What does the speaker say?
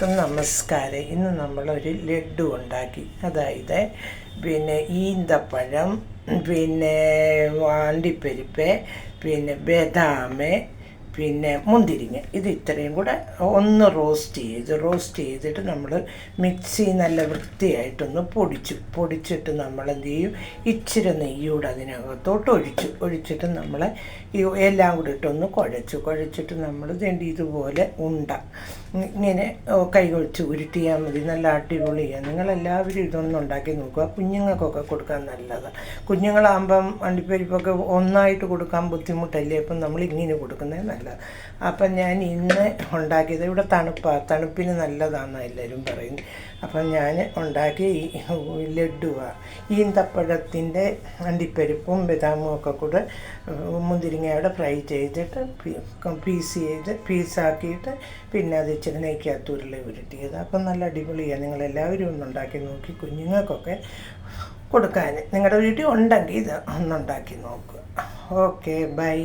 നമസ്കാരം. ഇന്ന് നമ്മളൊരു ലഡു ഉണ്ടാക്കി. അതായത് ഈന്തപ്പഴം, അണ്ടിപ്പരിപ്പ്, ബദാം, മുന്തിരിങ്ങ, ഇത് ഇത്രയും കൂടെ ഒന്ന് റോസ്റ്റ് ചെയ്തിട്ട് നമ്മൾ മിക്സി നല്ല വൃത്തിയായിട്ടൊന്ന് പൊടിച്ചിട്ട് നമ്മൾ എന്ത് ചെയ്യും, ഇച്ചിരി നെയ്യൂടെ അതിനകത്തോട്ട് ഒഴിച്ചിട്ട് നമ്മൾ എല്ലാം കൂടി ഇട്ടൊന്ന് കുഴച്ചിട്ട് നമ്മൾ ഇതുപോലെ ഇങ്ങനെ കൈ വെച്ച് ഉരുട്ടിയാൽ മതി. നല്ല അടിപൊളിയാണ്. നിങ്ങളെല്ലാവരും ഇതൊന്നും ഉണ്ടാക്കി നോക്കുക. കുഞ്ഞുങ്ങൾക്കൊക്കെ കൊടുക്കാൻ നല്ലതാണ്. കുഞ്ഞുങ്ങളാകുമ്പം അണ്ടിപ്പരിപ്പൊക്കെ ഒന്നായിട്ട് കൊടുക്കാൻ ബുദ്ധിമുട്ടല്ലേ, അപ്പം നമ്മൾ ഇങ്ങനെ കൊടുക്കുന്നത് നല്ലത്. അപ്പം ഞാൻ ഇന്ന് ഉണ്ടാക്കിയത്, ഇവിടെ തണുപ്പിന് നല്ലതാണെന്ന് എല്ലാവരും പറയും. അപ്പം ഞാൻ ഉണ്ടാക്കിയ ഈ ലഡുവാണ്. ഈന്തപ്പഴത്തിൻ്റെ അണ്ടിപ്പരിപ്പും ബദാമും ഒക്കെ കൂടെ മുന്തിരിങ്ങയോടെ ഫ്രൈ ചെയ്തിട്ട് പീസാക്കിയിട്ട് അത് ഇച്ചിരി നെയ്ക്കകത്ത് ഉരുട്ടിയത്. അപ്പം നല്ല അടിപൊളിയാണ്. നിങ്ങളെല്ലാവരും ഒന്നുണ്ടാക്കി നോക്കി കുഞ്ഞുങ്ങൾക്കൊക്കെ കൊടുക്കാൻ നിങ്ങളുടെ വീട്ടിൽ ഉണ്ടെങ്കിൽ ഇത് ഒന്നുണ്ടാക്കി നോക്കുക. Okay, by.